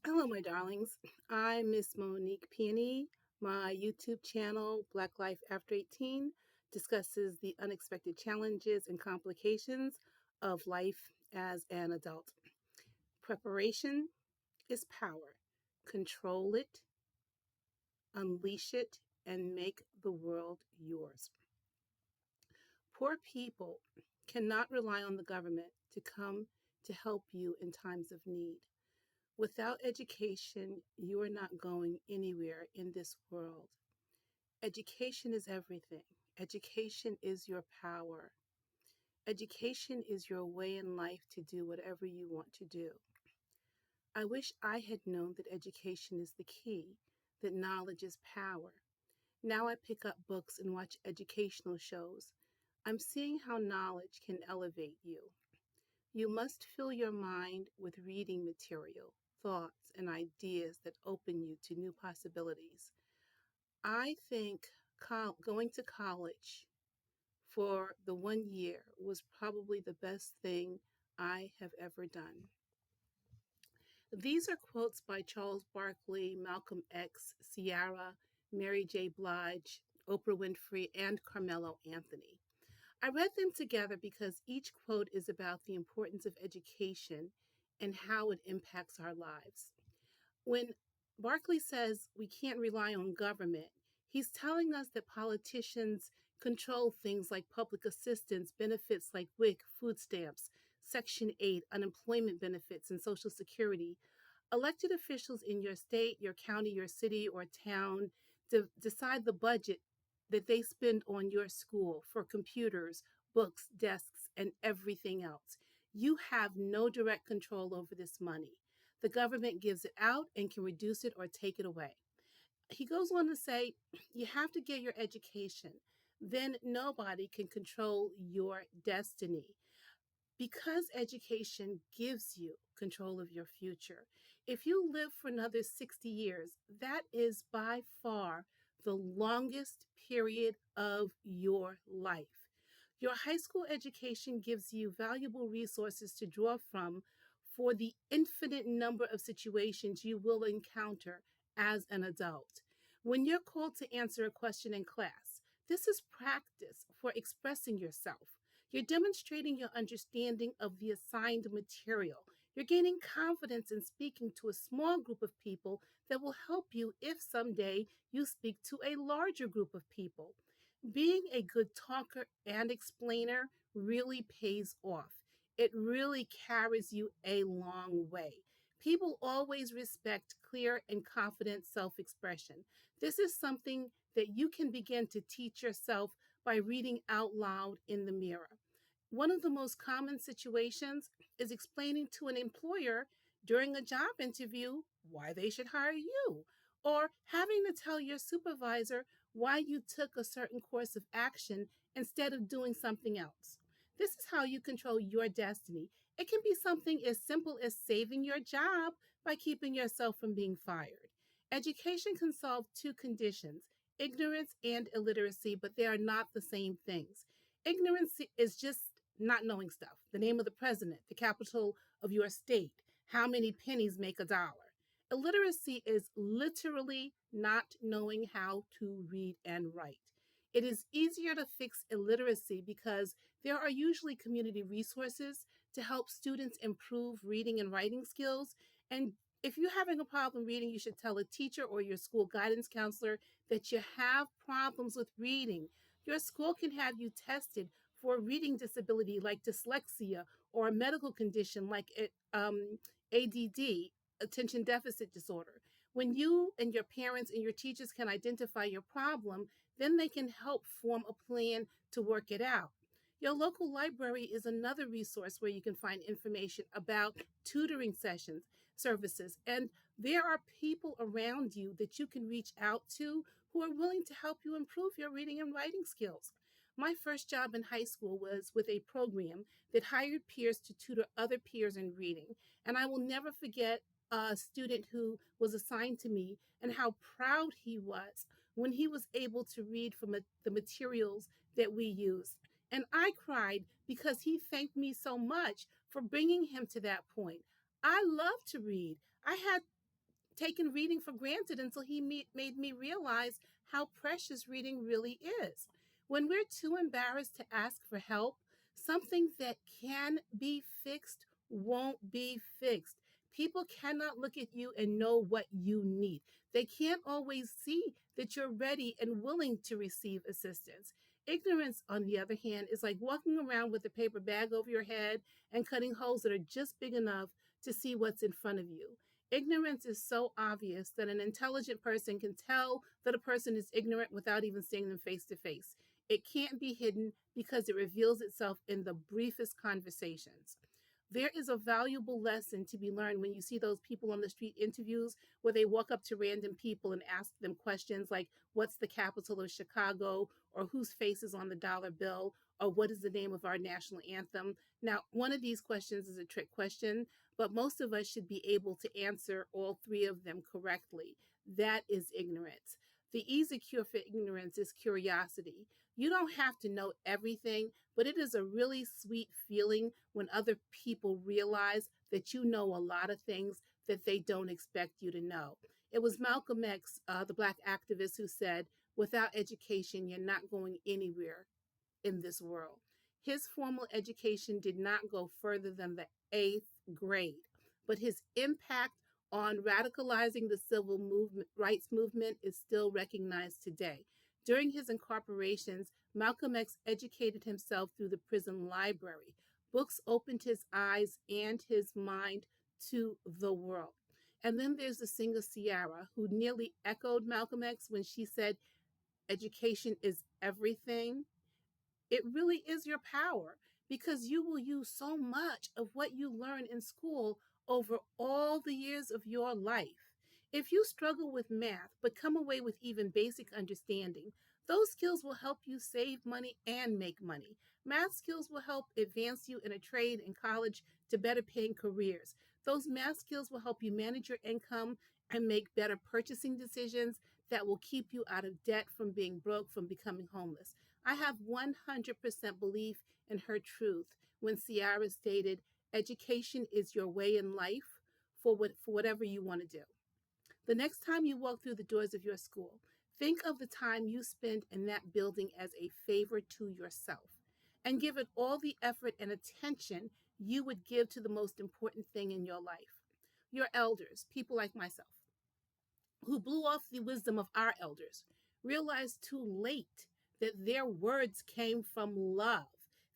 Hello, my darlings. I'm Miss Monique Peony. My YouTube channel, Black Life After 18, discusses the unexpected challenges and complications of life as an adult. Preparation is power. Control it, unleash it, and make the world yours. Poor people cannot rely on the government to come to help you in times of need. Without education, you are not going anywhere in this world. Education is everything. Education is your power. Education is your way in life to do whatever you want to do. I wish I had known that education is the key, that knowledge is power. Now I pick up books and watch educational shows. I'm seeing how knowledge can elevate you. You must fill your mind with reading material, thoughts, and ideas that open you to new possibilities. I think going to college for the 1 year was probably the best thing I have ever done. These are quotes by Charles Barkley, Malcolm X, Ciara, Mary J. Blige, Oprah Winfrey, and Carmelo Anthony. I read them together because each quote is about the importance of education and how it impacts our lives. When Barclay says we can't rely on government, he's telling us that politicians control things like public assistance, benefits like WIC, food stamps, Section 8, unemployment benefits, and Social Security. Elected officials in your state, your county, your city, or town decide the budget that they spend on your school for computers, books, desks, and everything else. You have no direct control over this money. The government gives it out and can reduce it or take it away. He goes on to say, you have to get your education. Then nobody can control your destiny because education gives you control of your future. If you live for another 60 years, that is by far the longest period of your life. Your high school education gives you valuable resources to draw from for the infinite number of situations you will encounter as an adult. When you're called to answer a question in class, this is practice for expressing yourself. You're demonstrating your understanding of the assigned material. You're gaining confidence in speaking to a small group of people that will help you if someday you speak to a larger group of people. Being a good talker and explainer really pays off. It really carries you a long way. People always respect clear and confident self expression. This is something that you can begin to teach yourself by reading out loud in the mirror. One of the most common situations is explaining to an employer during a job interview why they should hire you, or having to tell your supervisor why you took a certain course of action instead of doing something else. This is how you control your destiny. It can be something as simple as saving your job by keeping yourself from being fired. Education can solve two conditions, ignorance and illiteracy, but they are not the same things. Ignorance is just not knowing stuff, the name of the president, the capital of your state, how many pennies make a dollar. Illiteracy is literally not knowing how to read and write. It is easier to fix illiteracy because there are usually community resources to help students improve reading and writing skills. And if you're having a problem reading, you should tell a teacher or your school guidance counselor that you have problems with reading. Your school can have you tested for a reading disability like dyslexia or a medical condition like ADD, attention deficit disorder. When you and your parents and your teachers can identify your problem, then they can help form a plan to work it out. Your local library is another resource where you can find information about tutoring sessions, services, and there are people around you that you can reach out to who are willing to help you improve your reading and writing skills. My first job in high school was with a program that hired peers to tutor other peers in reading. And I will never forget a student who was assigned to me and how proud he was when he was able to read from the materials that we used. And I cried because he thanked me so much for bringing him to that point. I love to read. I had taken reading for granted until he made me realize how precious reading really is. When we're too embarrassed to ask for help, something that can be fixed won't be fixed. People cannot look at you and know what you need. They can't always see that you're ready and willing to receive assistance. Ignorance, on the other hand, is like walking around with a paper bag over your head and cutting holes that are just big enough to see what's in front of you. Ignorance is so obvious that an intelligent person can tell that a person is ignorant without even seeing them face to face. It can't be hidden because it reveals itself in the briefest conversations. There is a valuable lesson to be learned when you see those people on the street interviews where they walk up to random people and ask them questions like, what's the capital of Chicago? Or whose face is on the dollar bill? Or what is the name of our national anthem? Now, one of these questions is a trick question, but most of us should be able to answer all three of them correctly. That is ignorance. The easy cure for ignorance is curiosity. You don't have to know everything, but it is a really sweet feeling when other people realize that you know a lot of things that they don't expect you to know. It was Malcolm X, the Black activist, who said, without education, you're not going anywhere in this world. His formal education did not go further than the eighth grade, but his impact on radicalizing the rights movement is still recognized today. During his incarcerations, Malcolm X educated himself through the prison library. Books opened his eyes and his mind to the world. And then there's the singer Ciara, who nearly echoed Malcolm X when she said, education is everything. It really is your power because you will use so much of what you learn in school over all the years of your life. If you struggle with math but come away with even basic understanding, those skills will help you save money and make money. Math skills will help advance you in a trade in college to better paying careers. Those math skills will help you manage your income and make better purchasing decisions that will keep you out of debt, from being broke, from becoming homeless. I have 100% belief in her truth when Ciara stated, education is your way in life for whatever you want to do. The next time you walk through the doors of your school, think of the time you spent in that building as a favor to yourself and give it all the effort and attention you would give to the most important thing in your life. Your elders, people like myself, who blew off the wisdom of our elders, realized too late that their words came from love.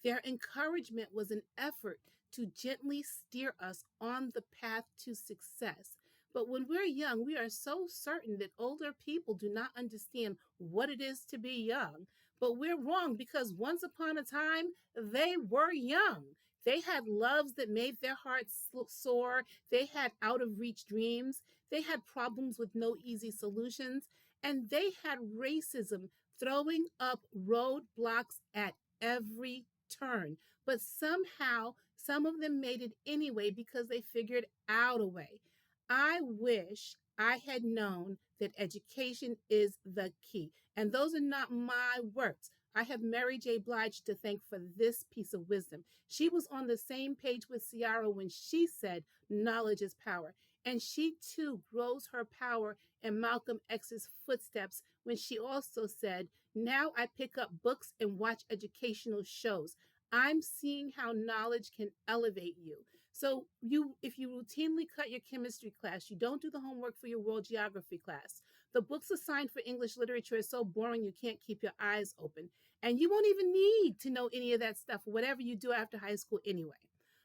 Their encouragement was an effort to gently steer us on the path to success. But when we're young, we are so certain that older people do not understand what it is to be young. But we're wrong because once upon a time, they were young. They had loves that made their hearts soar. They had out of reach dreams. They had problems with no easy solutions. And they had racism throwing up roadblocks at every turn. But somehow, some of them made it anyway because they figured out a way. I wish I had known that education is the key. And those are not my words. I have Mary J. Blige to thank for this piece of wisdom. She was on the same page with Ciara when she said knowledge is power. And she too grows her power in Malcolm X's footsteps when she also said, now I pick up books and watch educational shows. I'm seeing how knowledge can elevate you. So if you routinely cut your chemistry class, you don't do the homework for your world geography class. The books assigned for English literature is so boring you can't keep your eyes open. And you won't even need to know any of that stuff, whatever you do after high school anyway.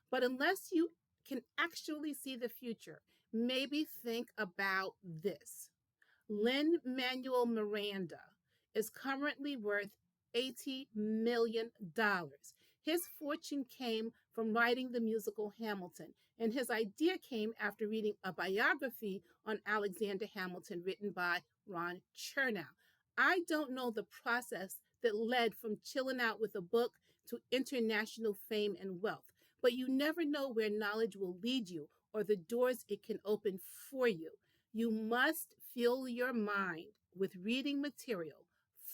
But unless you can actually see the future, maybe think about this. Lin-Manuel Miranda is currently worth $80 million. His fortune came from writing the musical Hamilton, and his idea came after reading a biography on Alexander Hamilton written by Ron Chernow. I don't know the process that led from chilling out with a book to international fame and wealth, but you never know where knowledge will lead you or the doors it can open for you. You must fill your mind with reading material,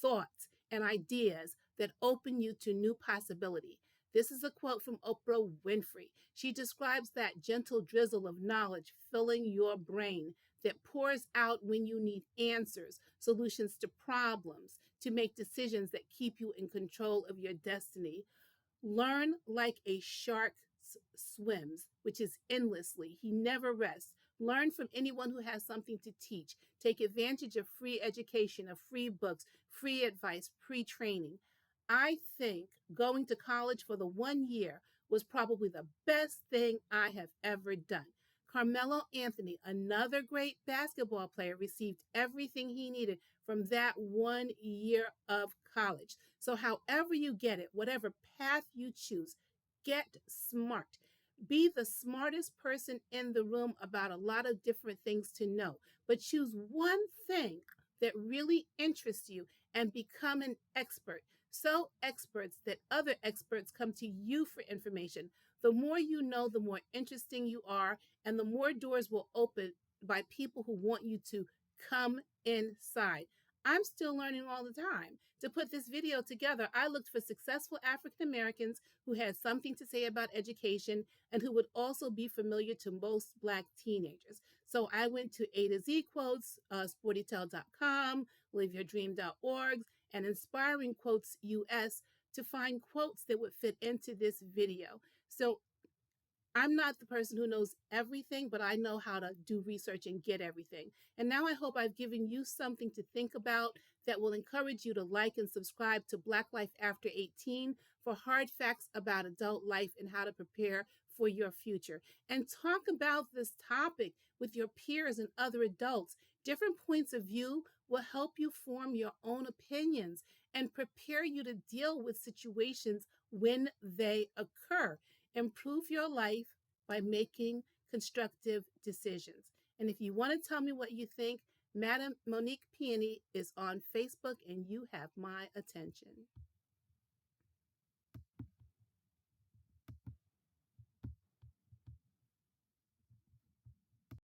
thoughts, and ideas that open you to new possibility. This is a quote from Oprah Winfrey. She describes that gentle drizzle of knowledge filling your brain. that pours out when you need answers, solutions to problems, to make decisions that keep you in control of your destiny. Learn like a shark swims, which is endlessly. He never rests. Learn from anyone who has something to teach. Take advantage of free education, of free books, free advice, free training. I think going to college for the 1 year was probably the best thing I have ever done. Carmelo Anthony, another great basketball player, received everything he needed from that 1 year of college. So, however you get it, whatever path you choose, get smart. Be the smartest person in the room about a lot of different things to know, but choose one thing that really interests you and become an expert. So, experts that other experts come to you for information. The more you know, the more interesting you are, and the more doors will open by people who want you to come inside. I'm still learning all the time. To put this video together, I looked for successful African Americans who had something to say about education and who would also be familiar to most Black teenagers. So I went to A to Z Quotes, sportytell.com, liveyourdream.org, and Inspiring Quotes US to find quotes that would fit into this video. So I'm not the person who knows everything, but I know how to do research and get everything. And now I hope I've given you something to think about that will encourage you to like and subscribe to Black Life After 18 for hard facts about adult life and how to prepare for your future. And talk about this topic with your peers and other adults. Different points of view will help you form your own opinions and prepare you to deal with situations when they occur. Improve your life by making constructive decisions. And if you want to tell me what you think, Madam Monique Peony is on Facebook and you have my attention.